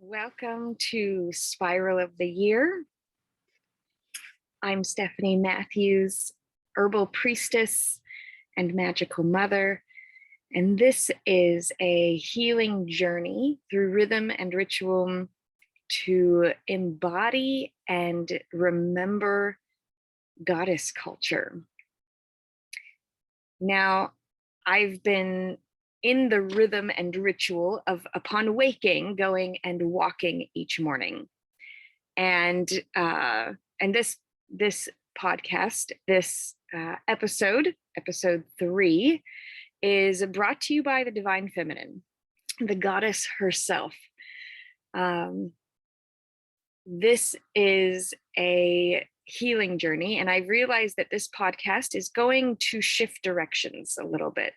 Welcome to Spiral of the Year. I'm Stephanie Matthews, herbal priestess and magical mother, and this is a healing journey through rhythm and ritual to embody and remember goddess culture. Now, I've been in the rhythm and ritual of, upon waking, going and walking each morning. And this podcast, this episode 3, is brought to you by the Divine Feminine, the goddess herself. This is a healing journey, and I realized that this podcast is going to shift directions a little bit.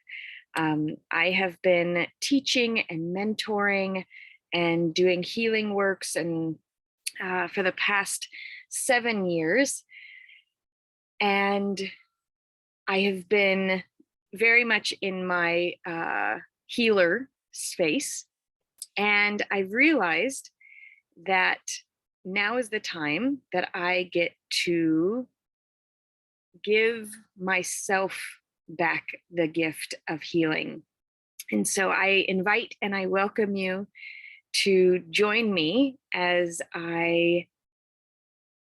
I have been teaching and mentoring and doing healing works and for the past 7 years. And I have been very much in my healer space. And I realized that now is the time that I get to give myself back the gift of healing. And so I invite and I welcome you to join me as I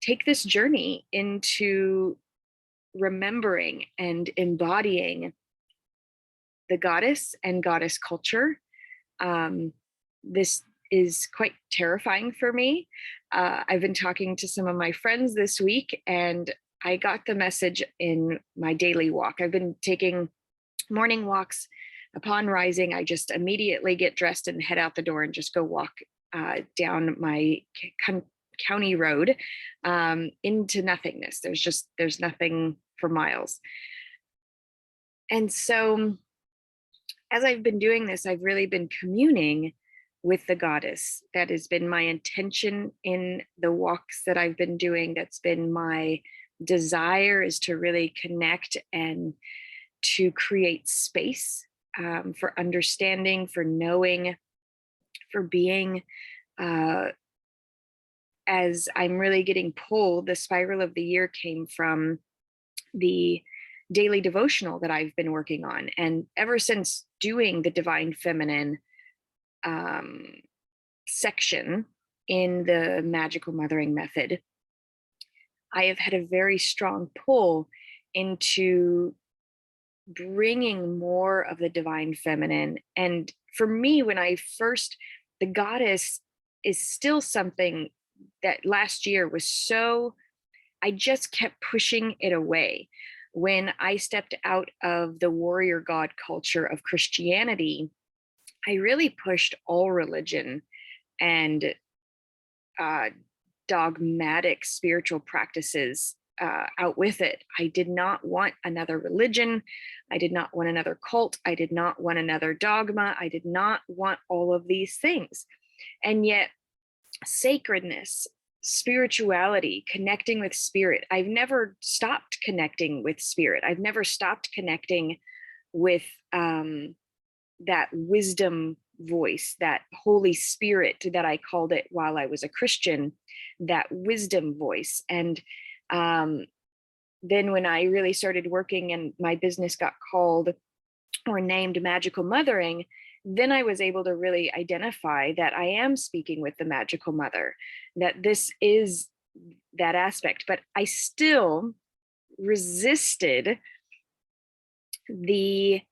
take this journey into remembering and embodying the goddess and goddess culture. This is quite terrifying for me. I've been talking to some of my friends this week, and I got the message in my daily walk. I've been taking morning walks. Upon rising, I just immediately get dressed and head out the door and just go walk down my county road into nothingness. There's nothing for miles. And so as I've been doing this, I've really been communing with the goddess. That has been my intention in the walks that I've been doing. That's been my desire, is to really connect and to create space for understanding, for knowing, for being. As I'm really getting pulled, the Spiral of the Year came from the daily devotional that I've been working on. And ever since doing the Divine Feminine section in the Magical Mothering Method, I have had a very strong pull into bringing more of the Divine Feminine. And for me, the goddess is still something that last year was so, I just kept pushing it away. When I stepped out of the warrior god culture of Christianity, I really pushed all religion and dogmatic spiritual practices out with it. I did not want another religion. I did not want another cult. I did not want another dogma. I did not want all of these things. And yet, sacredness, spirituality, connecting with spirit, I've never stopped connecting with spirit. I've never stopped connecting with that wisdom voice, that Holy Spirit that I called it while I was a Christian, that wisdom voice. And then when I really started working and my business got called or named Magical Mothering, then I was able to really identify that I am speaking with the magical mother, that this is that aspect. But I still resisted the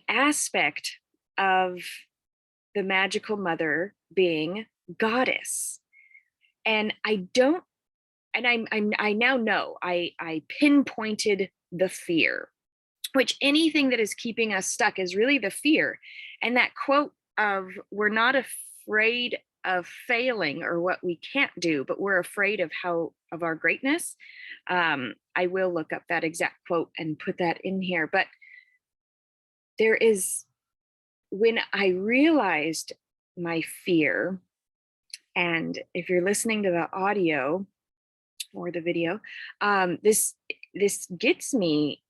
aspect of the magical mother being goddess. And I now know I pinpointed the fear, which anything that is keeping us stuck is really the fear. And that quote of, we're not afraid of failing or what we can't do, but we're afraid of our greatness. I will look up that exact quote and put that in here. But when I realized my fear, and if you're listening to the audio or the video, this gets me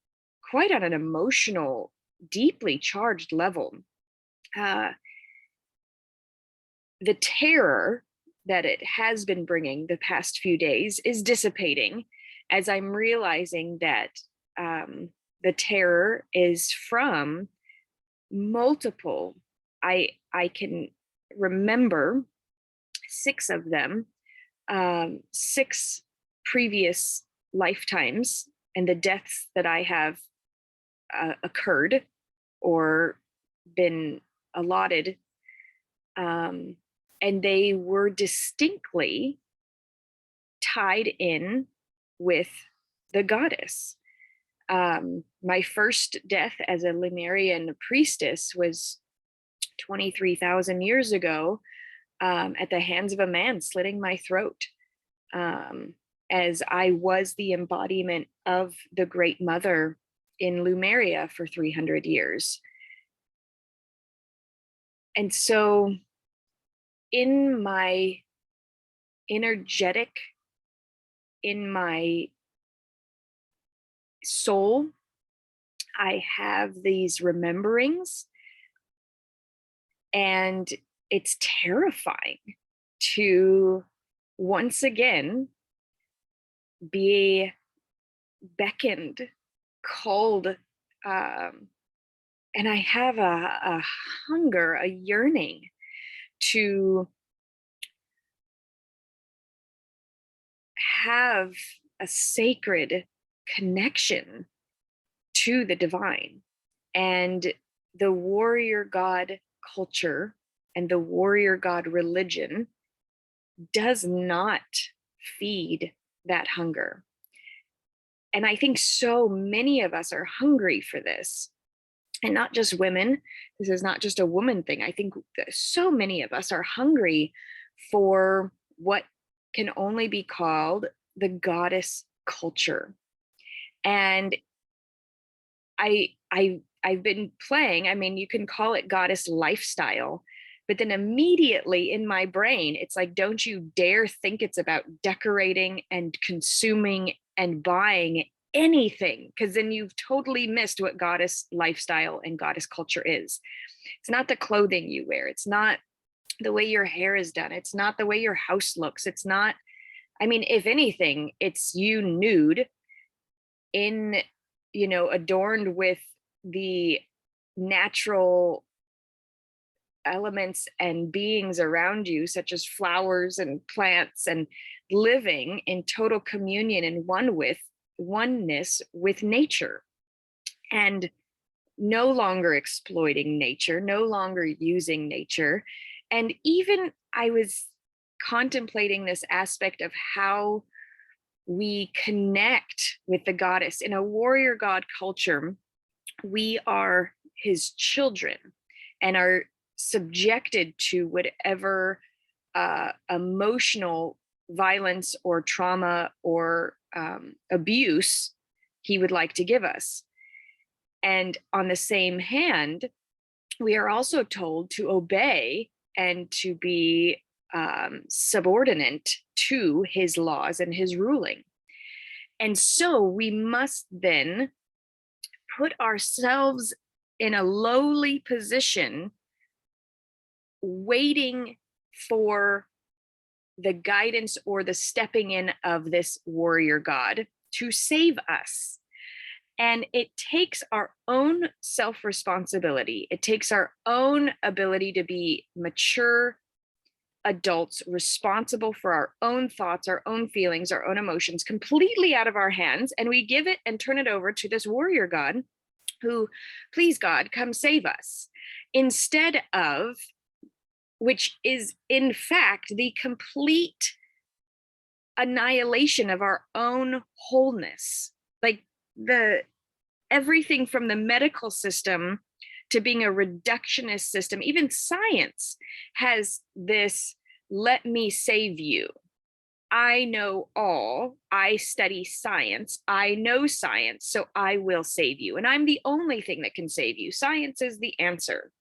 quite on an emotional, deeply charged level. the terror that it has been bringing the past few days is dissipating as I'm realizing that the terror is from multiple. I can remember 6 of them, 6 previous lifetimes, and the deaths that I have occurred or been allotted, and they were distinctly tied in with the goddess. My first death as a Lemurian priestess was 23,000 years ago, at the hands of a man slitting my throat, as I was the embodiment of the Great Mother in Lemuria for 300 years. And so in my energetic, in my soul, I have these rememberings, and it's terrifying to once again be beckoned, called, and I have a hunger, a yearning to have a sacred connection to the divine. And the warrior god culture and the warrior god religion does not feed that hunger. And I think so many of us are hungry for this. And not just women. This is not just a woman thing. I think that so many of us are hungry for what can only be called the goddess culture. And I've been playing, I mean, you can call it goddess lifestyle, but then immediately in my brain, it's like, don't you dare think it's about decorating and consuming and buying anything, because then you've totally missed what goddess lifestyle and goddess culture is. It's not the clothing you wear. It's not the way your hair is done. It's not the way your house looks. It's not, I mean, if anything, it's you nude in, adorned with the natural elements and beings around you, such as flowers and plants, and living in total communion and oneness with nature, and no longer exploiting nature, no longer using nature. And even I was contemplating this aspect of how we connect with the goddess. In a warrior god culture, we are his children and are subjected to whatever emotional violence or trauma or abuse he would like to give us. And on the same hand, we are also told to obey and to be subordinate to his laws and his ruling. And so we must then put ourselves in a lowly position, waiting for the guidance or the stepping in of this warrior god to save us. And it takes our own self-responsibility. It takes our own ability to be mature adults, responsible for our own thoughts, our own feelings, our own emotions, completely out of our hands. And we give it and turn it over to this warrior god who, please God, come save us. Instead of, which is in fact the complete annihilation of our own wholeness. Like everything from the medical system to being a reductionist system, even science has this, let me save you. I know all, I study science, I know science, so I will save you. And I'm the only thing that can save you. Science is the answer.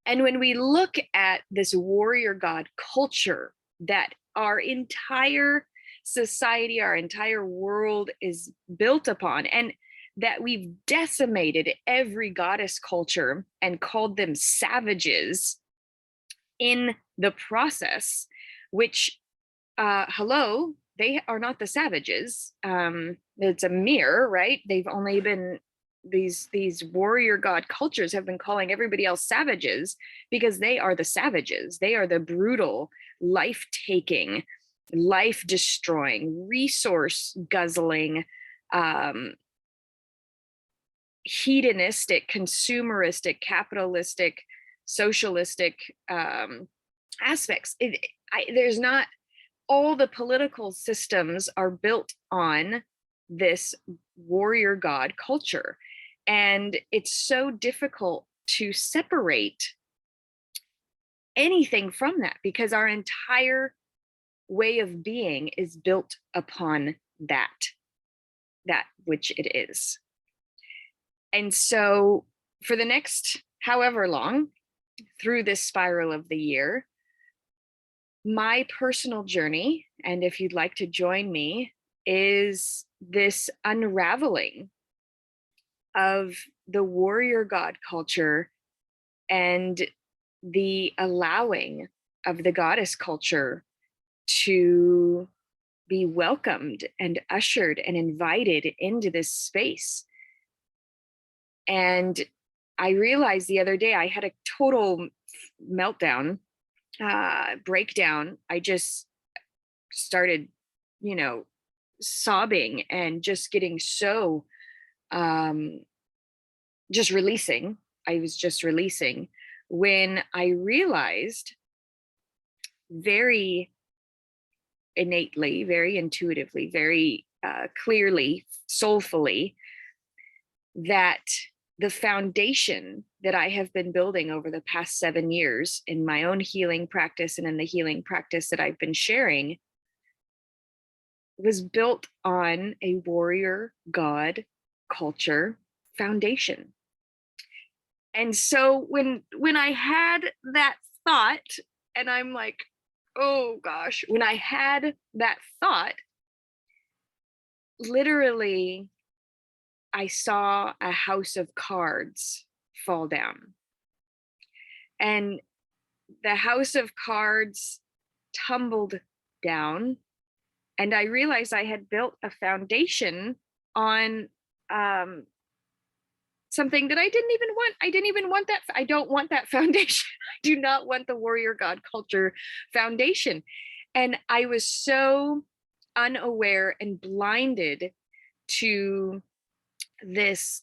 And when we look at this warrior god culture that our entire society, our entire world is built upon, and that we've decimated every goddess culture and called them savages, in the process, which, hello, they are not the savages. It's a mirror, right? They've only been, these warrior god cultures have been calling everybody else savages because they are the savages. They are the brutal, life taking, life destroying, resource guzzling, hedonistic, consumeristic, capitalistic, socialistic aspects. There's not, all the political systems are built on this warrior god culture. And it's so difficult to separate anything from that because our entire way of being is built upon that which it is. And so for the next however long through this spiral of the year, my personal journey, and if you'd like to join me, is this unraveling of the warrior god culture and the allowing of the goddess culture to be welcomed and ushered and invited into this space. And I realized the other day I had a total meltdown, breakdown. I just started, sobbing and just getting so, just releasing. I was just releasing when I realized very innately, very intuitively, very clearly, soulfully, that the foundation that I have been building over the past 7 years in my own healing practice and in the healing practice that I've been sharing was built on a warrior god culture foundation. And so when I had that thought, and I'm like, oh gosh, when I had that thought, literally I saw a house of cards fall down. And the house of cards tumbled down. And I realized I had built a foundation on something that I didn't even want. I didn't even want that. I don't want that foundation. I do not want the warrior god culture foundation. And I was so unaware and blinded to this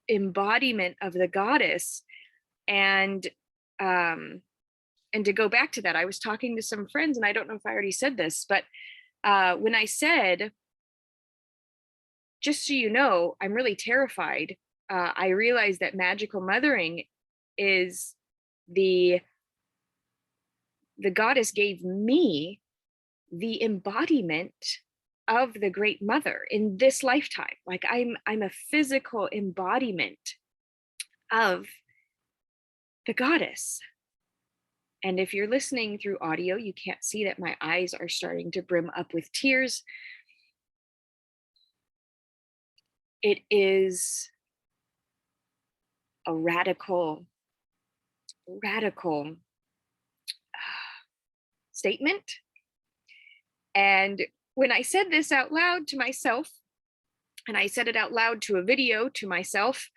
embodiment of the goddess. And to go back to that, I was talking to some friends, and I don't know if I already said this, but when I said, just so you know, I'm really terrified, I realized that magical mothering is the goddess gave me the embodiment of the great mother in this lifetime. Like I'm a physical embodiment of the goddess. And if you're listening through audio, you can't see that my eyes are starting to brim up with tears. It is a radical statement. And when I said this out loud to myself, and I said it out loud to a video to myself,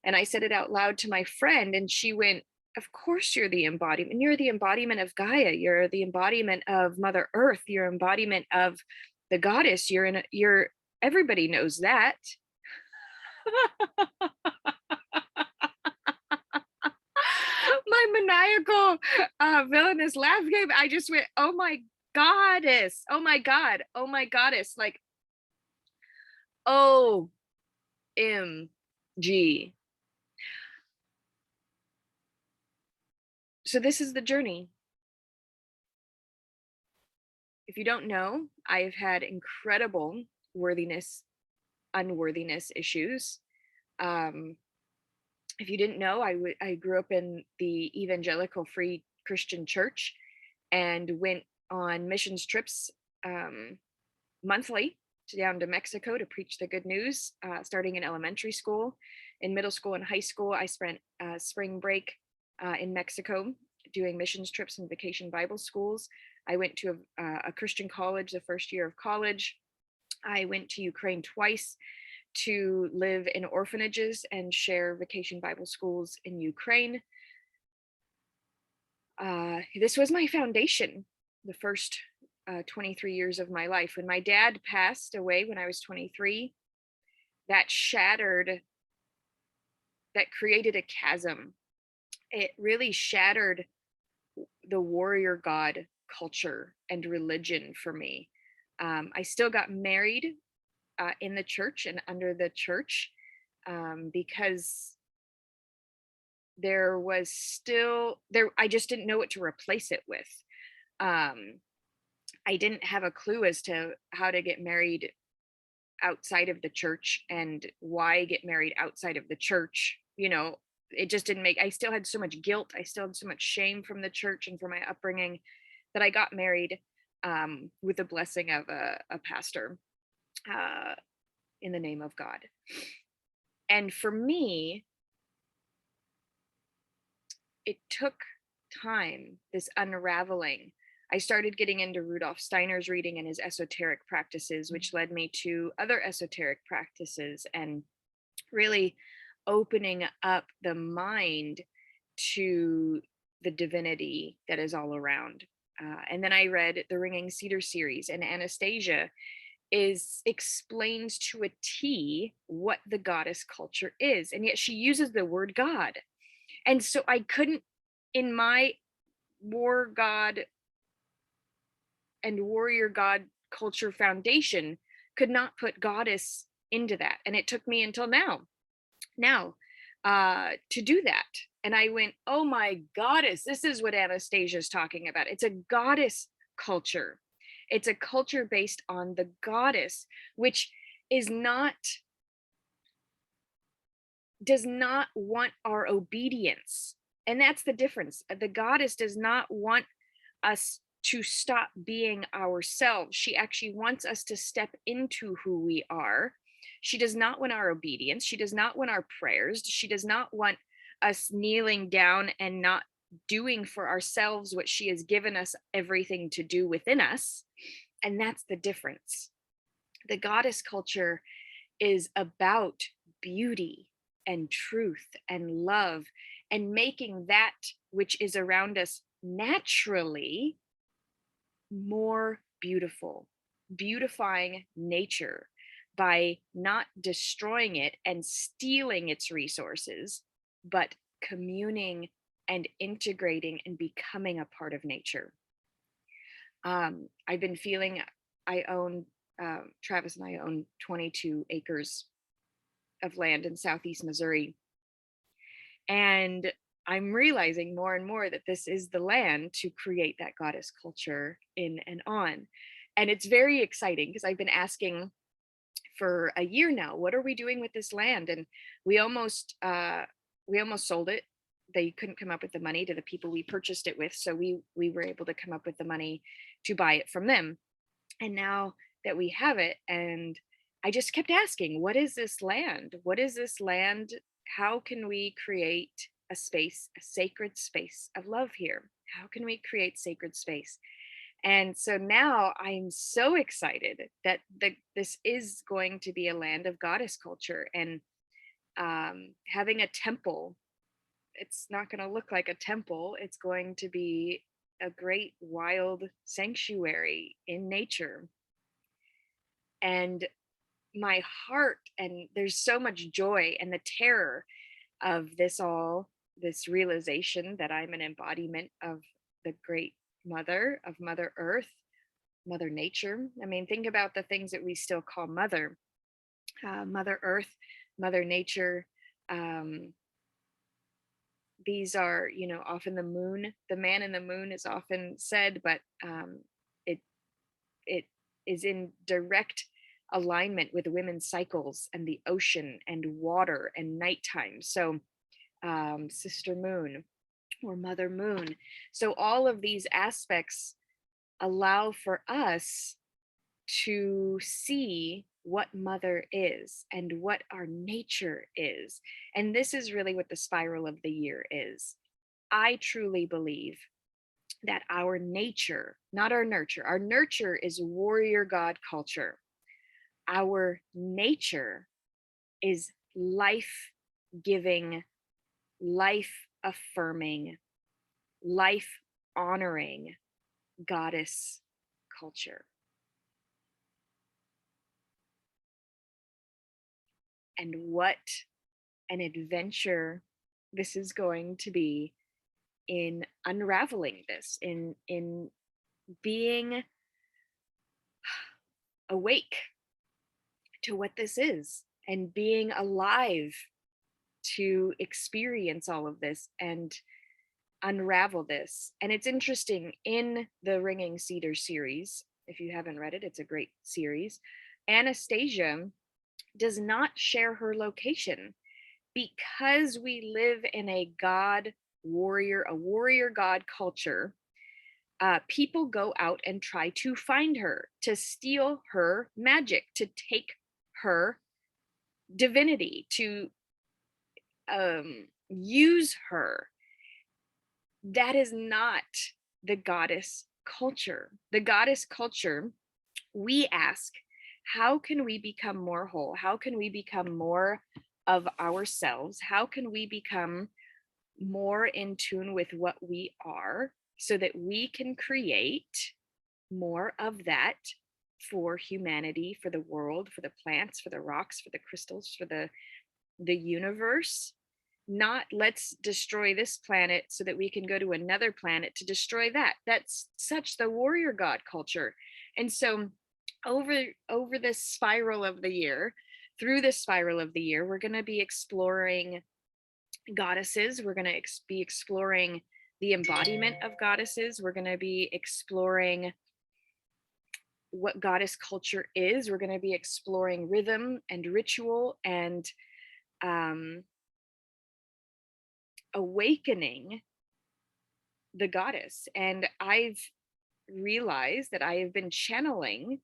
and I said it out loud to my friend, and she went, of course you're the embodiment. You're the embodiment of Gaia. You're the embodiment of Mother Earth. You're embodiment of the goddess. You're everybody knows that. My maniacal villainous laugh came. I just went, oh my goddess. Oh my God. Oh my goddess. Like, OMG. So this is the journey. If you don't know, I've had incredible worthiness, unworthiness issues. If you didn't know, I grew up in the evangelical free Christian church and went on missions trips monthly down to Mexico to preach the good news, starting in elementary school. In middle school and high school, I spent spring break in Mexico doing missions trips and vacation Bible schools. I went to a Christian college the first year of college. I went to Ukraine twice to live in orphanages and share vacation Bible schools in Ukraine. This was my foundation the first 23 years of my life. When my dad passed away when I was 23, that shattered, that created a chasm. It really shattered the warrior god culture and religion for me. I still got married in the church and under the church because there was still there. I just didn't know what to replace it with. Um, I didn't have a clue as to how to get married outside of the church and why get married outside of the church. It just didn't make. I still had so much guilt. I still had so much shame from the church and from my upbringing that I got married with the blessing of a pastor uh, in the name of God. And for me, it took time, this unraveling. I started getting into Rudolf Steiner's reading and his esoteric practices, which led me to other esoteric practices and really opening up the mind to the divinity that is all around. And then I read the Ringing Cedar series, and Anastasia explains to a T what the goddess culture is, and yet she uses the word God. And so I couldn't, in my war god and warrior god culture foundation, could not put goddess into that. And it took me until now to do that. And I went, oh my goddess, this is what Anastasia is talking about. It's a goddess culture. It's a culture based on the goddess, which does not want our obedience. And that's the difference. The goddess does not want us to stop being ourselves. She actually wants us to step into who we are. She does not want our obedience. She does not want our prayers. She does not want us kneeling down and not doing for ourselves what she has given us everything to do within us. And that's the difference. The goddess culture is about beauty and truth and love and making that which is around us naturally more beautiful, beautifying nature by not destroying it and stealing its resources, but communing and integrating and becoming a part of nature. I've been feeling, Travis and I own 22 acres of land in southeast Missouri. And I'm realizing more and more that this is the land to create that goddess culture in and on. And it's very exciting because I've been asking for a year now, what are we doing with this land? And we almost sold it. They couldn't come up with the money to the people we purchased it with. So we were able to come up with the money to buy it from them. And now that we have it, and I just kept asking, what is this land? What is this land? How can we create a space, a sacred space of love here? How can we create sacred space? And so now I'm so excited that this is going to be a land of goddess culture, and having a temple. It's not going to look like a temple. It's going to be a great wild sanctuary in nature. And my heart, and there's so much joy and the terror of this realization that I'm an embodiment of the great mother, of Mother Earth, Mother Nature. I mean, think about the things that we still call mother. Mother Earth, Mother Nature. These are, often the moon. The man in the moon is often said, but it is in direct alignment with women's cycles and the ocean and water and nighttime. So Sister Moon or Mother Moon. So all of these aspects allow for us to see what mother is and what our nature is. And this is really what the spiral of the year is. I truly believe that our nature, not our nurture, our nurture is warrior God culture. Our nature is life giving, life affirming, life honoring goddess culture. And what an adventure this is going to be in unraveling this, in being awake to what this is and being alive to experience all of this and unravel this. And it's interesting, in the Ringing Cedar series, if you haven't read it, it's a great series. Anastasia does not share her location because we live in a warrior God culture. People go out and try to find her, to steal her magic, to take her divinity, to use her. That is not the goddess culture. The goddess culture, we ask, how can we become more whole? How can we become more of ourselves? How can we become more in tune with what we are so that we can create more of that for humanity, for the world, for the plants, for the rocks, for the crystals, for the universe? Not let's destroy this planet so that we can go to another planet to destroy that. That's such the warrior God culture. And so over this spiral of the year, through this spiral of the year, we're going to be exploring goddesses. We're going to be exploring the embodiment of goddesses. We're going to be exploring what goddess culture is. We're going to be exploring rhythm and ritual and awakening the goddess. And I've realized that I have been channeling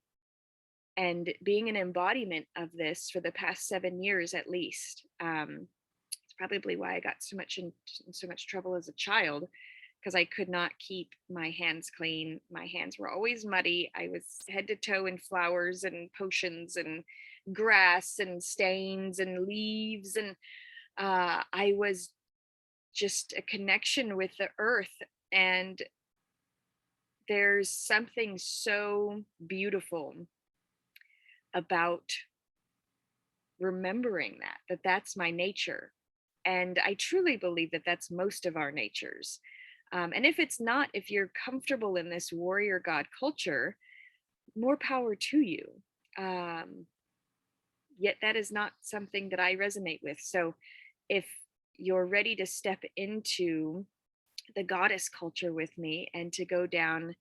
and being an embodiment of this for the past 7 years at least. It's probably why I got in so much trouble as a child, because I could not keep my hands clean. My hands were always muddy. I was head to toe in flowers and potions and grass and stains and leaves. And I was just a connection with the earth. And there's something so beautiful about remembering that that's my nature. And I truly believe that that's most of our natures. And if it's not, if you're comfortable in this warrior God culture, more power to you. Yet that is not something that I resonate with. So if you're ready to step into the goddess culture with me and to go down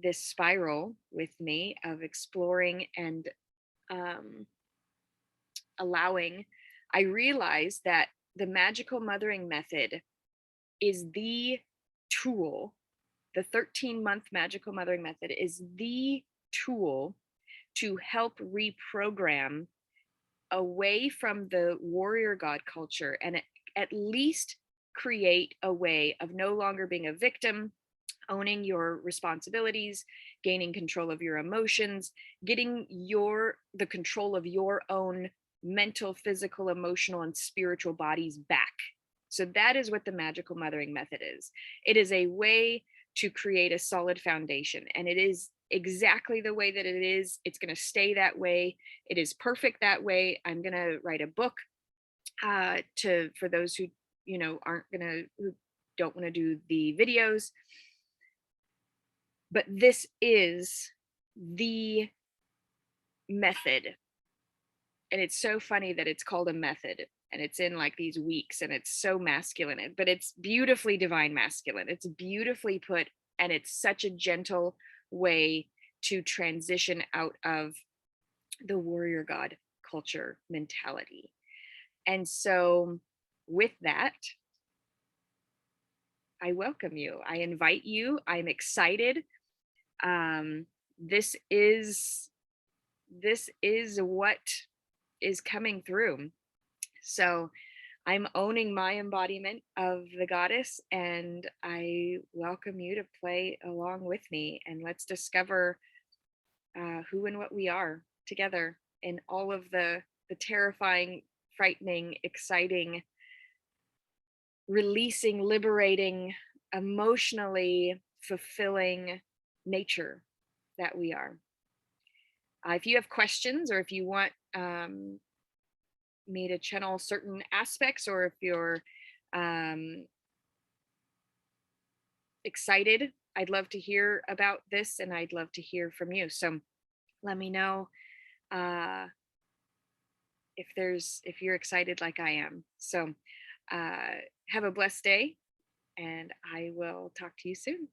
this spiral with me of exploring and allowing, I realized that the magical mothering method is the tool. The 13-month magical mothering method is the tool to help reprogram away from the warrior God culture and at least create a way of no longer being a victim, owning your responsibilities, gaining control of your emotions, getting the control of your own mental, physical, emotional, and spiritual bodies back. So that is what the magical mothering method is. It is a way to create a solid foundation, and it is exactly the way that it is. It's going to stay that way. It is perfect that way. I'm going to write a book for those who who don't want to do the videos. But this is the method. And it's so funny that it's called a method and it's in like these weeks and it's so masculine, but it's beautifully divine masculine. It's beautifully put, and it's such a gentle way to transition out of the warrior God culture mentality. And so with that, I welcome you. I invite you. I'm excited. This is what is coming through. So I'm owning my embodiment of the goddess, and I welcome you to play along with me. And let's discover who and what we are together in all of the terrifying, frightening, exciting, releasing, liberating, emotionally fulfilling nature that we are. If you have questions, or if you want me to channel certain aspects, or if you're um, excited, I'd love to hear about this, and I'd love to hear from you. So let me know uh, if you're excited like I am. So uh, have a blessed day, and I will talk to you soon.